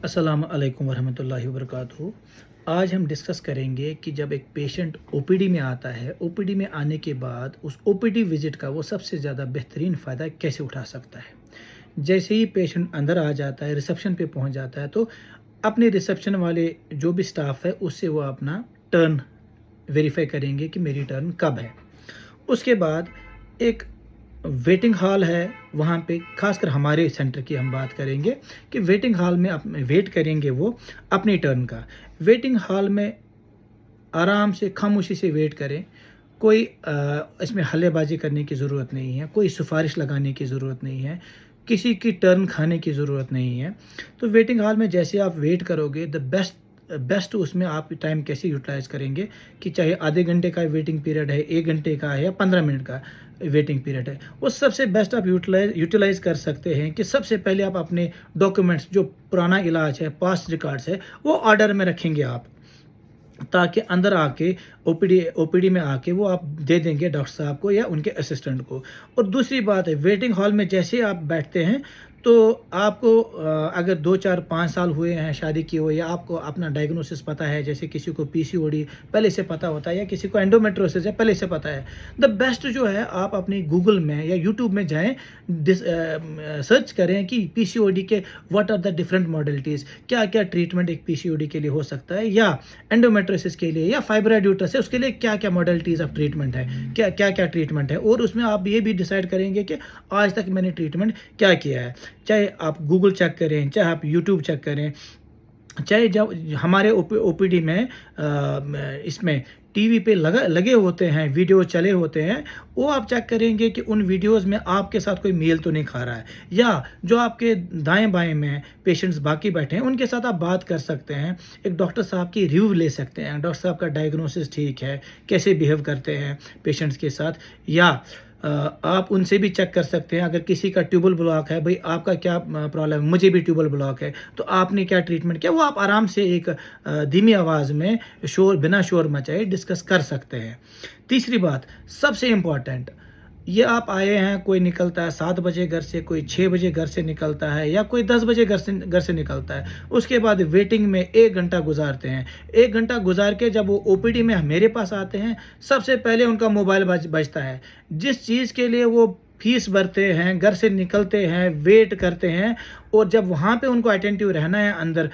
अस्सलाम अलैकुम वरहमतुल्लाहि वबरकातुहू। आज हम डिस्कस करेंगे कि जब एक पेशेंट ओपीडी में आता है, ओपीडी में आने के बाद उस ओपीडी विज़िट का वो सबसे ज़्यादा बेहतरीन फ़ायदा कैसे उठा सकता है। जैसे ही पेशेंट अंदर आ जाता है, रिसेप्शन पे पहुंच जाता है, तो अपने रिसेप्शन वाले जो भी स्टाफ है उससे वो अपना टर्न वेरीफाई करेंगे कि मेरी टर्न कब है। उसके बाद एक वेटिंग हॉल है, वहाँ पे ख़ासकर हमारे सेंटर की हम बात करेंगे कि वेटिंग हॉल में आप वेट करेंगे वो अपनी टर्न का। वेटिंग हॉल में आराम से खामोशी से वेट करें। कोई इसमें हल्लेबाजी करने की ज़रूरत नहीं है, कोई सिफ़ारिश लगाने की ज़रूरत नहीं है, किसी की टर्न खाने की ज़रूरत नहीं है। तो वेटिंग हॉल में जैसे आप वेट करोगे, द बेस्ट बेस्ट उसमें आप टाइम कैसे यूटिलाइज़ करेंगे कि चाहे आधे घंटे का वेटिंग पीरियड है, 1 घंटे का है या 15 मिनट का वेटिंग पीरियड है, वो सबसे बेस्ट आप यूटिलाइज़ कर सकते हैं कि सबसे पहले आप अपने डॉक्यूमेंट्स, जो पुराना इलाज है, पास्ट रिकॉर्ड्स है, वो ऑर्डर में रखेंगे आप, ताकि अंदर आके ओपीडी में आके वो आप दे देंगे डॉक्टर साहब को या उनके असिस्टेंट को। और दूसरी बात है, वेटिंग हॉल में जैसे आप बैठते हैं, तो आपको अगर 2 4 5 साल हुए हैं शादी किए हुए, या आपको अपना डायग्नोसिस पता है, जैसे किसी को पीसीओडी पहले से पता होता है या किसी को एंडोमेट्रोसिस है पहले से पता है, द बेस्ट जो है आप अपनी गूगल में या यूट्यूब में जाएं, सर्च करें कि पीसीओडी के what are the different modalities, क्या क्या ट्रीटमेंट एक पीसीओडी के लिए हो सकता है, या एंडोमेट्रोसिस के लिए या फाइब्रॉइड यूट्रस है उसके लिए क्या क्या मॉडलिटीज़ ऑफ ट्रीटमेंट है, क्या क्या क्या ट्रीटमेंट है। और उसमें आप ये भी डिसाइड करेंगे कि आज तक मैंने ट्रीटमेंट क्या किया है। चाहे आप गूगल चेक करें, चाहे आप यूट्यूब चेक करें, चाहे जब हमारे ओपीडी में इसमें टीवी पे लगे होते हैं, वीडियो चले होते हैं, वो आप चेक करेंगे कि उन वीडियोस में आपके साथ कोई मेल तो नहीं खा रहा है, या जो आपके दाएं बाएं में पेशेंट्स बाकी बैठे हैं उनके साथ आप बात कर सकते हैं, एक डॉक्टर साहब की रिव्यू ले सकते हैं, डॉक्टर साहब का डायग्नोसिस ठीक है, कैसे बिहेव करते हैं पेशेंट्स के साथ। या आप उनसे भी चेक कर सकते हैं, अगर किसी का ट्यूबल ब्लॉक है, भाई आपका क्या प्रॉब्लम है, मुझे भी ट्यूबल ब्लॉक है, तो आपने क्या ट्रीटमेंट किया, वो आप आराम से एक धीमी आवाज़ में बिना शोर मचाए डिस्कस कर सकते हैं। तीसरी बात सबसे इम्पॉर्टेंट, ये आप आए हैं, कोई निकलता है 7 बजे घर से, कोई 6 बजे घर से निकलता है, या कोई 10 बजे घर से निकलता है, उसके बाद वेटिंग में 1 घंटा गुजारते हैं। 1 घंटा गुजार के जब वो ओपीडी में मेरे पास आते हैं, सबसे पहले उनका मोबाइल बजता है। जिस चीज़ के लिए वो फीस भरते हैं, घर से निकलते हैं, वेट करते हैं, और जब वहाँ पे उनको अटेंटिव रहना है अंदर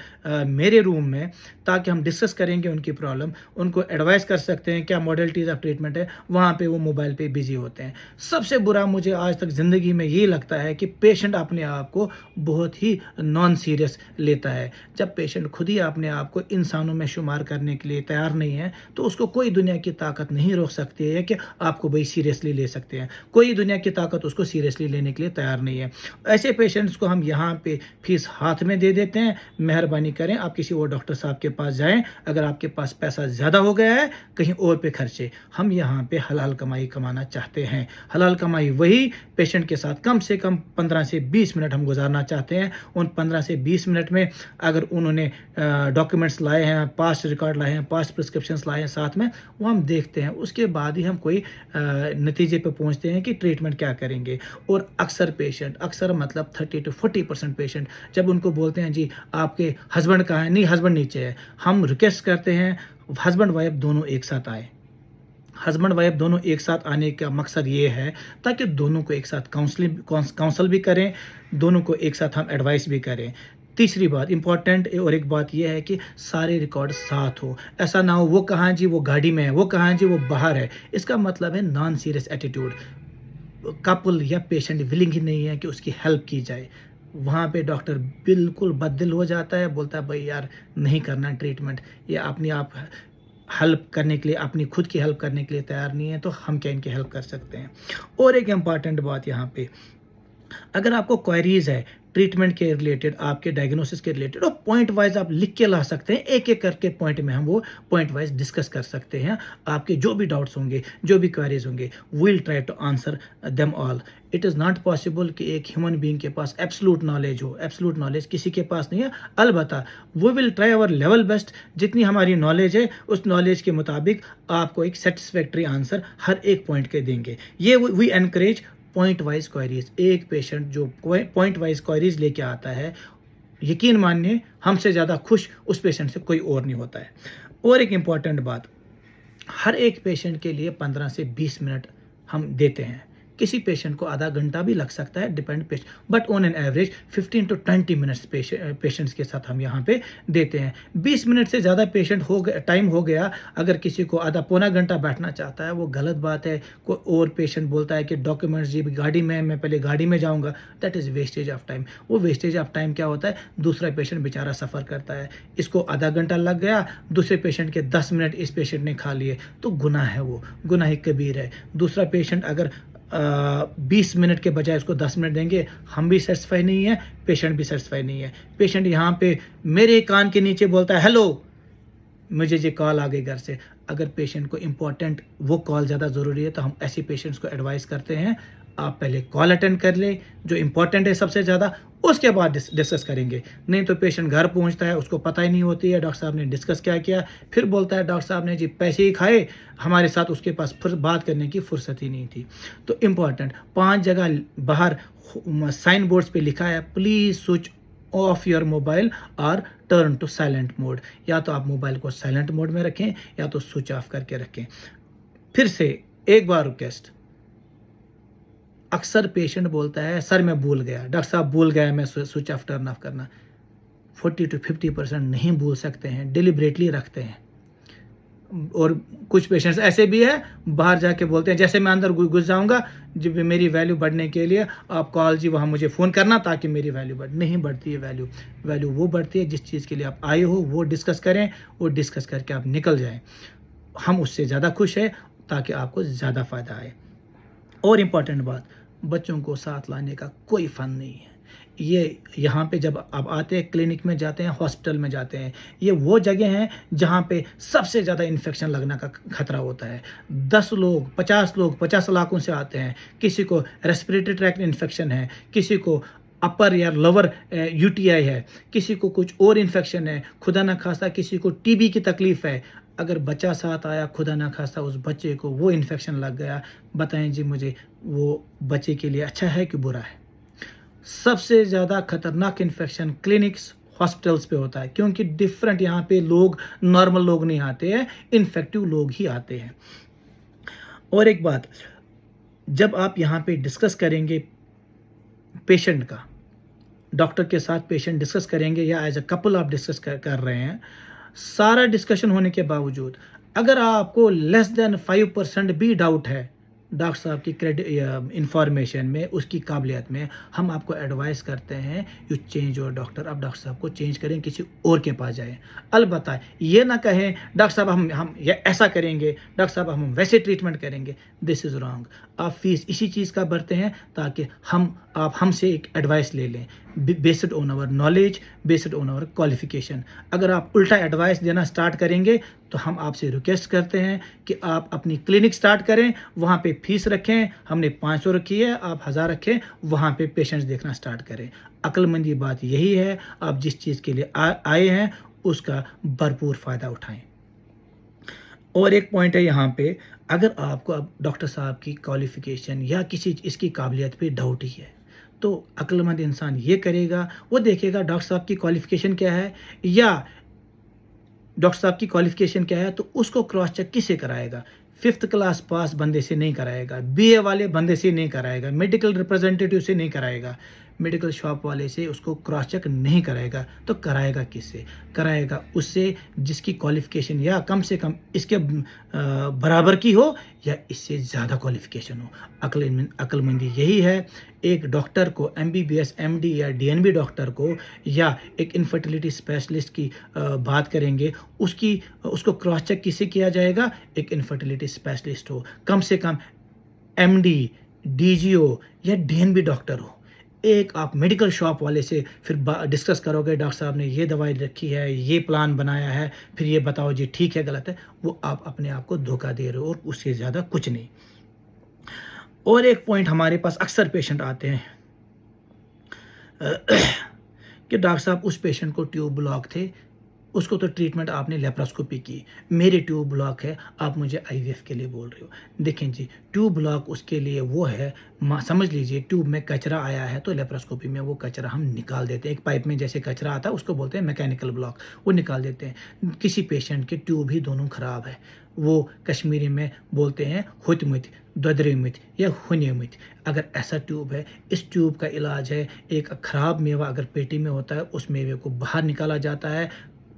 मेरे रूम में, ताकि हम डिस्कस करेंगे उनकी प्रॉब्लम, उनको एडवाइस कर सकते हैं क्या मॉडलिटीज़ ऑफ ट्रीटमेंट है, वहाँ पे वो मोबाइल पे बिजी होते हैं। सबसे बुरा मुझे आज तक ज़िंदगी में ये लगता है कि पेशेंट अपने आप को बहुत ही नॉन सीरियस लेता है। जब पेशेंट खुद ही अपने आप को इंसानों में शुमार करने के लिए तैयार नहीं है, तो उसको कोई दुनिया की ताकत नहीं रोक सकती है कि आपको भाई सीरियसली ले सकते हैं। कोई दुनिया की ताकत उसको सीरियसली लेने के लिए तैयार नहीं है। ऐसे पेशेंट्स को हम यहाँ पे फीस हाथ में दे देते हैं। मेहरबानी करें, आप किसी और डॉक्टर साहब के पास जाएं। अगर आपके पास पैसा ज़्यादा हो गया है, कहीं और पे खर्चे। हम यहाँ पे हलाल कमाई कमाना चाहते हैं। हलाल कमाई वही, पेशेंट के साथ कम से कम 15 से 20 मिनट हम गुजारना चाहते हैं। उन 15 से 20 मिनट में अगर उन्होंने डॉक्यूमेंट्स लाए हैं, पास्ट रिकॉर्ड लाए हैं, पास्ट प्रिस्क्रिप्शंस लाए हैं साथ में, वो हम देखते हैं। उसके बाद ही हम कोई नतीजे पे पहुंचते हैं कि ट्रीटमेंट क्या करेंगे। और अक्सर मतलब 30 to 40% पेशेंट जब उनको बोलते हैं जी आपके हस्बैंड कहाँ है, नहीं हस्बैंड नीचे है, हम रिक्वेस्ट करते हैं हस्बैंड वाइफ दोनों एक साथ आए। हस्बैंड वाइफ दोनों एक साथ आने का मकसद ये है ताकि दोनों को एक साथ काउंसल भी करें, दोनों को एक साथ हम एडवाइस भी करें। तीसरी बात इंपॉर्टेंट और एक बात यह है कि सारे रिकॉर्ड साथ हो। ऐसा ना हो वो कहाँ जी वो गाड़ी में है, वो कहाँ जी वो बाहर है। इसका मतलब है नॉन सीरियस एटीट्यूड। कपल या पेशेंट विलिंग ही नहीं है कि उसकी हेल्प की जाए। वहाँ पे डॉक्टर बिल्कुल बददिल हो जाता है, बोलता है भाई यार नहीं करना ट्रीटमेंट, ये अपनी आप हेल्प करने के लिए, अपनी खुद की हेल्प करने के लिए तैयार नहीं है, तो हम क्या इनकी हेल्प कर सकते हैं। और एक इम्पॉर्टेंट बात यहाँ पे, अगर आपको क्वेरीज है ट्रीटमेंट के रिलेटेड, आपके डायग्नोसिस के रिलेटेड, और पॉइंट वाइज आप लिख के ला सकते हैं, एक एक करके पॉइंट में हम वो पॉइंट वाइज डिस्कस कर सकते हैं। आपके जो भी डाउट्स होंगे, जो भी क्वेरीज होंगे, will try to answer them all. It is not possible कि एक ह्यूमन बीइंग के पास एब्सोल्यूट नॉलेज हो। एब्सोल्यूट नॉलेज किसी के पास नहीं है। अलबत्ता वो will try our level best, जितनी हमारी नॉलेज है उस नॉलेज के मुताबिक आपको एक सेटिस्फैक्ट्री आंसर हर एक पॉइंट के देंगे। ये we encourage point wise queries. एक पेशेंट जो पॉइंट वाइज क्वेरीज लेके आता है, यकीन मानिए हमसे ज़्यादा खुश उस पेशेंट से कोई और नहीं होता है। और एक इम्पॉर्टेंट बात, हर एक पेशेंट के लिए 15 से 20 मिनट हम देते हैं। किसी पेशेंट को आधा घंटा भी लग सकता है, depend patient, but on an average 15 to 20 minutes patients के साथ हम यहाँ पे देते हैं। 20 मिनट से ज़्यादा पेशेंट हो गया, टाइम हो गया, अगर किसी को आधा पौना घंटा बैठना चाहता है, वो गलत बात है। कोई और पेशेंट बोलता है कि डॉक्यूमेंट्स जी गाड़ी में, मैं पहले गाड़ी में जाऊँगा, that is wastage of time. वो वेस्टेज ऑफ टाइम क्या होता है, दूसरा पेशेंट बेचारा सफ़र करता है, इसको आधा घंटा लग गया, दूसरे पेशेंट के 10 मिनट इस पेशेंट ने खा लिए, तो गुनाह है, वो गुनाह कबीर है। दूसरा पेशेंट अगर 20 मिनट के बजाय उसको 10 मिनट देंगे, हम भी सेटिस्फाई नहीं है, पेशेंट भी सेटिस्फाई नहीं है। पेशेंट यहाँ पे मेरे कान के नीचे बोलता है हेलो, मुझे ये कॉल आ गई घर से। अगर पेशेंट को इम्पोर्टेंट वो कॉल ज़्यादा ज़रूरी है, तो हम ऐसी पेशेंट्स को एडवाइस करते हैं आप पहले कॉल अटेंड कर ले, जो इम्पोर्टेंट है सबसे ज़्यादा, उसके बाद डिस्कस करेंगे। नहीं तो पेशेंट घर पहुंचता है, उसको पता ही नहीं होती है डॉक्टर साहब ने डिस्कस क्या किया, फिर बोलता है डॉक्टर साहब ने जी पैसे ही खाए, हमारे साथ उसके पास फिर बात करने की फुर्सत ही नहीं थी। तो इम्पॉर्टेंट 5 जगह बाहर साइन बोर्ड्स पे लिखा है, please switch off your mobile और टर्न टू साइलेंट मोड। या तो आप मोबाइल को साइलेंट मोड में रखें या तो स्विच ऑफ करके रखें। फिर से एक बार रिक्वेस्ट, अक्सर पेशेंट बोलता है सर मैं भूल गया, डॉक्टर साहब भूल गया मैं स्विच ऑफ टर्न ऑफ करना। 40 to 50% नहीं भूल सकते हैं, डिलिबरेटली रखते हैं। और कुछ पेशेंट्स ऐसे भी है, बाहर जाके बोलते हैं जैसे मैं अंदर घुस जाऊंगा, जब मेरी वैल्यू बढ़ने के लिए आप कॉल जी वहाँ मुझे फ़ोन करना ताकि मेरी वैल्यू बढ़। नहीं बढ़ती है वैल्यू, वैल्यू वो बढ़ती है जिस चीज़ के लिए आप आए हो, वो डिस्कस करें, वो डिस्कस करके आप निकल जाएं। हम उससे ज़्यादा खुश हैं ताकि आपको ज़्यादा फ़ायदा आए। और इम्पॉर्टेंट बात, बच्चों को साथ लाने का कोई फ़न नहीं है। ये यहाँ पे जब आप आते हैं, क्लिनिक में जाते हैं, हॉस्पिटल में जाते हैं, ये वो जगह हैं जहाँ पे सबसे ज़्यादा इन्फेक्शन लगने का खतरा होता है। 10 लोग 50 इलाकों से आते हैं, किसी को रेस्पिरेटरी ट्रैक्ट इन्फेक्शन है, किसी को अपर या लोअर यूटीआई है, किसी को कुछ और इन्फेक्शन है, खुदा न खास्ता किसी को टीबी की तकलीफ़ है। अगर बच्चा साथ आया, खुदा ना खास्ता उस बच्चे को वो इन्फेक्शन लग गया, बताएं जी मुझे, वो बच्चे के लिए अच्छा है कि बुरा है? सबसे ज़्यादा खतरनाक इन्फेक्शन क्लिनिक्स, हॉस्पिटल्स पे होता है, क्योंकि डिफरेंट यहाँ पे लोग, नॉर्मल लोग नहीं आते हैं, इन्फेक्टिव लोग ही आते हैं। और एक बात, जब आप यहाँ पे डिस्कस करेंगे पेशेंट का, डॉक्टर के साथ पेशेंट डिस्कस करेंगे या एज अ कपल आप डिस्कस कर रहे हैं, सारा डिस्कशन होने के बावजूद अगर आपको लेस देन 5% भी डाउट है डॉक्टर साहब की क्रेडिट इंफॉर्मेशन में, उसकी काबिलियत में, हम आपको एडवाइस करते हैं यू चेंज योर डॉक्टर। अब डॉक्टर साहब को चेंज करें, किसी और के पास जाएं। अलबत्ता ये ना कहें डॉक्टर साहब हम ये ऐसा करेंगे, डॉक्टर साहब हम वैसे ट्रीटमेंट करेंगे, दिस इज़ रॉन्ग। आप फीस इसी चीज़ का भरते हैं ताकि आप हमसे एक एडवाइस ले लें, based on our knowledge, based on our qualification. अगर आप उल्टा एडवाइस देना स्टार्ट करेंगे तो हम आपसे रिक्वेस्ट करते हैं कि आप अपनी क्लिनिक स्टार्ट करें, वहाँ पे फीस रखें, हमने 500 रखी है, आप 1000 रखें, वहाँ पे पेशेंट्स देखना स्टार्ट करें। अक्लमंदी बात यही है, आप जिस चीज़ के लिए आए हैं उसका भरपूर फ़ायदा उठाएं। और एक पॉइंट है यहाँ पे, अगर आपको अब डॉक्टर साहब की क्वालिफिकेशन या किसी इसकी काबिलियत पे डाउट ही है, तो अक्लमंद इंसान ये करेगा, वो देखेगा डॉक्टर साहब की क्वालिफिकेशन क्या है, या डॉक्टर साहब की क्वालिफिकेशन क्या है, तो उसको क्रॉस चेक किससे कराएगा? 5th क्लास पास बंदे से नहीं कराएगा, बीए वाले बंदे से नहीं कराएगा, मेडिकल रिप्रेजेंटेटिव से नहीं कराएगा, मेडिकल शॉप वाले से उसको क्रॉस चेक नहीं कराएगा। तो कराएगा किससे? कराएगा उससे जिसकी क्वालिफिकेशन या कम से कम इसके बराबर की हो या इससे ज़्यादा क्वालिफिकेशन हो। अक्लमंदी यही है। एक डॉक्टर को, एमबीबीएस, एमडी या डीएनबी डॉक्टर को, या एक इनफर्टिलिटी स्पेशलिस्ट की बात करेंगे, उसको क्रॉस चेक किससे किया जाएगा? एक इनफर्टिलिटी स्पेशलिस्ट हो, कम से कम एमडी, डीजीओ या डीएनबी डॉक्टर हो। एक आप मेडिकल शॉप वाले से फिर डिस्कस करोगे, डॉक्टर साहब ने ये दवाई रखी है, ये प्लान बनाया है, फिर ये बताओ जी ठीक है गलत है, वो आप अपने आप को धोखा दे रहे हो और उससे ज़्यादा कुछ नहीं। और एक पॉइंट, हमारे पास अक्सर पेशेंट आते हैं कि डॉक्टर साहब उस पेशेंट को ट्यूब ब्लॉक थे, उसको तो ट्रीटमेंट आपने लेप्रोस्कोपी की, मेरे ट्यूब ब्लॉक है, आप मुझे आईवीएफ के लिए बोल रहे हो। देखें जी, ट्यूब ब्लॉक उसके लिए वो है, समझ लीजिए ट्यूब में कचरा आया है तो लेप्रोस्कोपी में वो कचरा हम निकाल देते हैं। एक पाइप में जैसे कचरा आता है उसको बोलते हैं मैकेनिकल ब्लॉक, वो निकाल देते हैं। किसी पेशेंट के ट्यूब ही दोनों ख़राब है, वो कश्मीरी में बोलते हैं हुतमुत, ददरेमुत या हुनेमुत। अगर ऐसा ट्यूब है, इस ट्यूब का इलाज है, एक ख़राब मेवा अगर पेटी में होता है उस मेवे को बाहर निकाला जाता है,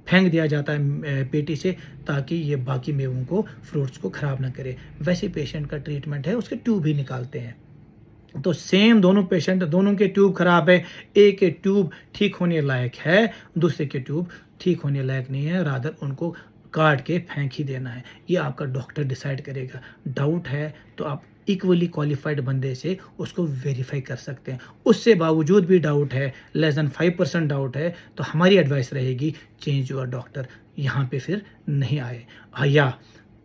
फेंक दिया जाता है पेटी से, ताकि ये बाकी मेवों को, फ्रूट्स को ख़राब ना करे। वैसे पेशेंट का ट्रीटमेंट है, उसके ट्यूब ही निकालते हैं। तो सेम दोनों पेशेंट, दोनों के ट्यूब ख़राब है, एक के ट्यूब ठीक होने लायक है, दूसरे के ट्यूब ठीक होने लायक नहीं है, रादर उनको काट के फेंक ही देना है। ये आपका डॉक्टर डिसाइड करेगा। डाउट है तो आप इक्वली क्वालिफाइड बंदे से उसको वेरीफाई कर सकते हैं। उससे बावजूद भी डाउट है, लेस देन 5% डाउट है, तो हमारी एडवाइस रहेगी चेंज योर डॉक्टर, यहाँ पे फिर नहीं आए। या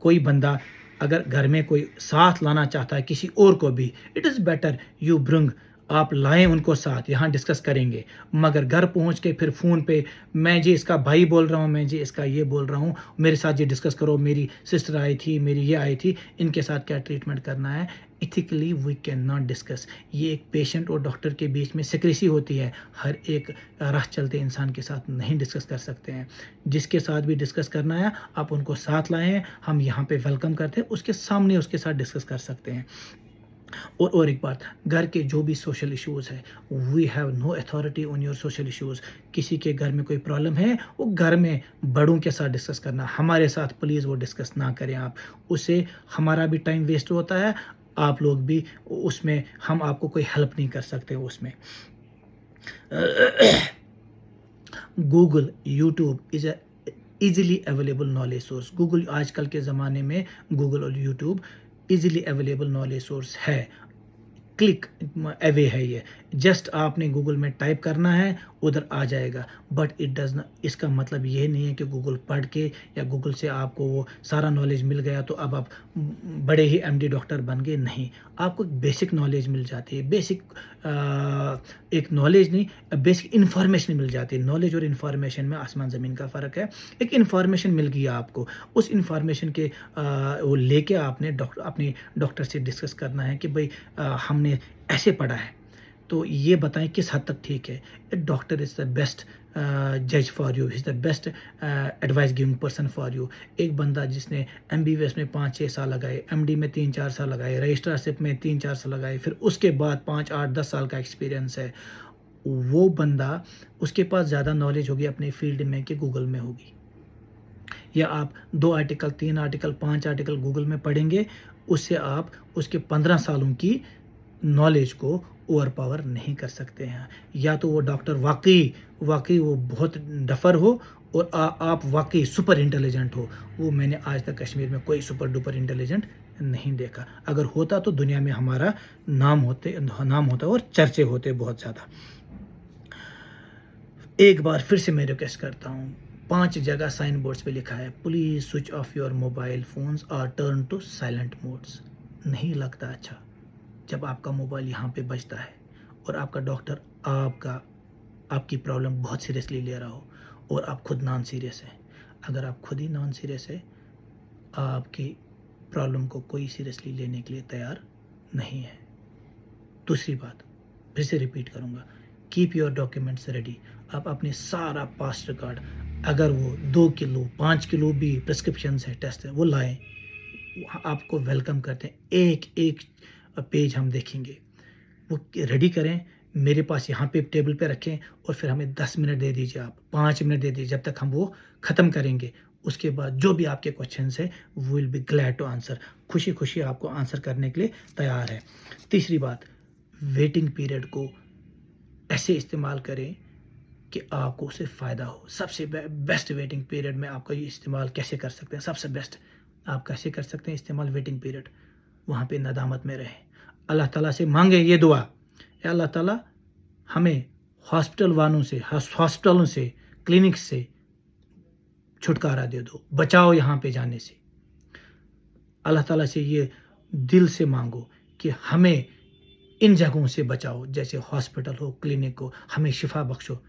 कोई बंदा अगर घर में कोई साथ लाना चाहता है किसी और को भी, it is better you bring, आप लाएं उनको साथ, यहाँ डिस्कस करेंगे। मगर घर पहुँच के फिर फ़ोन पे मैं जी इसका भाई बोल रहा हूँ, मैं जी इसका ये बोल रहा हूँ, मेरे साथ ये डिस्कस करो, मेरी सिस्टर आई थी, मेरी ये आई थी, इनके साथ क्या ट्रीटमेंट करना है, ethically we can not discuss. ये एक पेशेंट और डॉक्टर के बीच में सिक्रेसी होती है, हर एक राह चलते इंसान के साथ नहीं डिस्कस कर सकते हैं। जिसके साथ भी डिस्कस करना है आप उनको साथ लाएं, हम यहाँ पे वेलकम करते हैं, उसके सामने उसके साथ डिस्कस कर सकते हैं। और एक बात, घर के जो भी सोशल इश्यूज़ है, we have no authority on your social issues. किसी के घर में कोई प्रॉब्लम है, वो घर में बड़ों के साथ डिस्कस करना, हमारे साथ प्लीज़ वो डिस्कस ना करें आप। उससे हमारा भी टाइम वेस्ट होता है, आप लोग भी उसमें, हम आपको कोई हेल्प नहीं कर सकते उसमें। Google, YouTube is a easily available knowledge source. Google आजकल के ज़माने में गूगल और YouTube easily available knowledge source है। क्लिक अवे है ये, जस्ट आपने गूगल में टाइप करना है, उधर आ जाएगा। बट इट डज न, इसका मतलब ये नहीं है कि गूगल पढ़ के या गूगल से आपको वो सारा नॉलेज मिल गया तो अब आप बड़े ही एमडी डॉक्टर बन गए, नहीं। आपको बेसिक नॉलेज मिल जाती है, बेसिक एक नॉलेज नहीं, बेसिक इन्फॉर्मेशन मिल जाती है। नॉलेज और इन्फॉर्मेशन में आसमान ज़मीन का फ़र्क है। एक इन्फॉर्मेशन मिल गई आपको, उस इन्फॉर्मेशन के वो लेके आपने अपने डॉक्टर से डिस्कस करना है कि भाई हमने ऐसे पढ़ा है, तो ये बताएं किस हद तक ठीक है। डॉक्टर इज़ द बेस्ट जज for you, is the best advice giving person for you. एक बंदा जिसने एमबीबीएस में 5-6 साल लगाए, एमडी में 3-4 साल लगाए, रजिस्ट्रारशिप में 3-4 साल लगाए, फिर उसके बाद 5-8-10 साल का एक्सपीरियंस है, वो बंदा, उसके पास ज़्यादा नॉलेज होगी अपने फील्ड में कि गूगल में होगी। या आप 2 आर्टिकल, 3 आर्टिकल, 5 आर्टिकल गूगल में पढ़ेंगे, उससे आप उसके 15 सालों की नॉलेज को ओवर पावर नहीं कर सकते हैं। या तो वो डॉक्टर वाकई वो बहुत डफर हो, और आप वाकई सुपर इंटेलिजेंट हो। वो मैंने आज तक कश्मीर में कोई सुपर डुपर इंटेलिजेंट नहीं देखा। अगर होता तो दुनिया में हमारा नाम होता और चर्चे होते बहुत ज़्यादा। एक बार फिर से मैं रिक्वेस्ट करता हूँ, 5 जगह साइन बोर्ड्स पे लिखा है please switch off your mobile phones और टर्न टू साइलेंट मोड्स। नहीं लगता अच्छा जब आपका मोबाइल यहाँ पे बजता है और आपका डॉक्टर आपकी प्रॉब्लम बहुत सीरियसली ले रहा हो और आप खुद नॉन सीरियस हैं। अगर आप खुद ही नॉन सीरियस है, आपकी प्रॉब्लम को कोई सीरियसली लेने के लिए तैयार नहीं है। दूसरी बात, फिर से रिपीट करूँगा, कीप योर डॉक्यूमेंट्स रेडी। आप अपने सारा पास्ट रिकॉर्ड, अगर वो 2 किलो 5 किलो भी प्रिस्क्रिप्शन है, टेस्ट है, वो लाएं, आपको वेलकम करते हैं। एक एक पेज हम देखेंगे, वो रेडी करें, मेरे पास यहाँ पे टेबल पे रखें, और फिर हमें 10 मिनट दे दीजिए, आप 5 मिनट दे दीजिए, जब तक हम वो ख़त्म करेंगे। उसके बाद जो भी आपके क्वेश्चंस है, वो will be glad to answer, खुशी खुशी आपको आंसर करने के लिए तैयार है। तीसरी बात, वेटिंग पीरियड को ऐसे इस्तेमाल करें कि आपको उससे फ़ायदा हो। सबसे बेस्ट वेटिंग पीरियड में आपका ये इस्तेमाल कैसे कर सकते हैं, सबसे बेस्ट आप कैसे कर सकते हैं इस्तेमाल वेटिंग पीरियड, वहाँ पे नदामत में रहें। अल्लाह ताला से मांगे ये दुआ, या अल्लाह ताला हमें हॉस्पिटलों से, क्लिनिक से छुटकारा दे दो, बचाओ यहाँ पे जाने से। अल्लाह ताला से ये दिल से मांगो कि हमें इन जगहों से बचाओ, जैसे हॉस्पिटल हो, क्लिनिक हो, हमें शिफा बख्शो।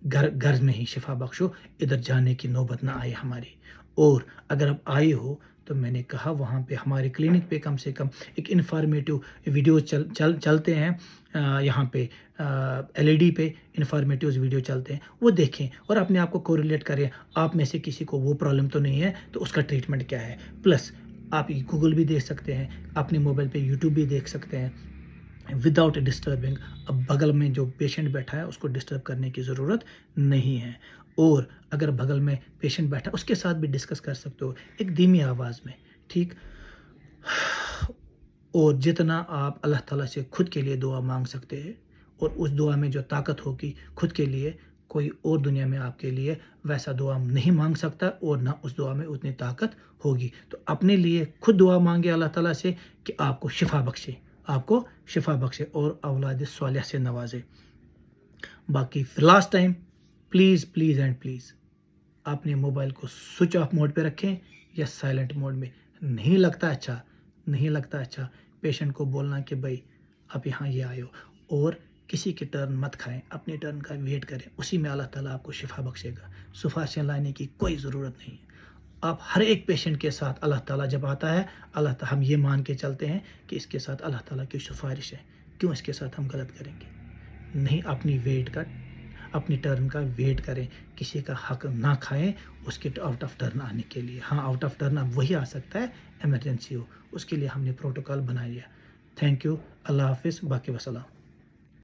घर घर में ही शिफा बख्शो, इधर जाने की नौबत ना आए हमारी। और अगर आप आए हो तो मैंने कहा वहाँ पे हमारे क्लिनिक पे कम से कम एक इन्फॉर्मेटिव वीडियो चलते हैं, यहाँ पे एलईडी पे इन्फॉर्मेटिव वीडियो चलते हैं, वो देखें और अपने आप को कोरिलेट करें। आप में से किसी को वो प्रॉब्लम तो नहीं है तो उसका ट्रीटमेंट क्या है। प्लस आप गूगल भी देख सकते हैं, अपने मोबाइल पे यूट्यूब भी देख सकते हैं विदाउट डिस्टर्बिंग। अब बगल में जो पेशेंट बैठा है उसको डिस्टर्ब करने की ज़रूरत नहीं है। और अगर बगल में पेशेंट बैठा उसके साथ भी डिस्कस कर सकते हो एक धीमी आवाज़ में, ठीक। और जितना आप अल्लाह ताला से खुद के लिए दुआ मांग सकते हैं और उस दुआ में जो ताकत होगी खुद के लिए, कोई और दुनिया में आपके लिए वैसा दुआ नहीं मांग सकता और ना उस दुआ में उतनी ताकत होगी। तो अपने लिए खुद दुआ मांगे अल्लाह ताला से कि आपको शिफा बख्शे, आपको शिफा बख्शे और औलाद सालिह से नवाजे। बाकी last time please please and please अपने मोबाइल को स्विच ऑफ मोड पे रखें या साइलेंट मोड में। नहीं लगता अच्छा, नहीं लगता अच्छा पेशेंट को बोलना कि भाई आप यहाँ ये आए हो, और किसी की टर्न मत खाएं, अपने टर्न का वेट करें, उसी में अल्लाह ताला आपको शिफा बख्शेगा। सिफारिशें लाने की कोई ज़रूरत नहीं है। आप हर एक पेशेंट के साथ अल्लाह ताला जब आता है, अल्लाह ताला हम ये मान के चलते हैं कि इसके साथ अल्लाह ताला की सिफारिश है, क्यों इसके साथ हम गलत करेंगे। नहीं, अपनी टर्न का वेट करें, किसी का हक ना खाएं उसके आउट ऑफ टर्न आने के लिए। हाँ, आउट ऑफ टर्न अब वही आ सकता है इमरजेंसी हो, उसके लिए हमने प्रोटोकॉल बना लिया। थैंक यू, अल्लाह हाफिज़, बाकी वसलाम।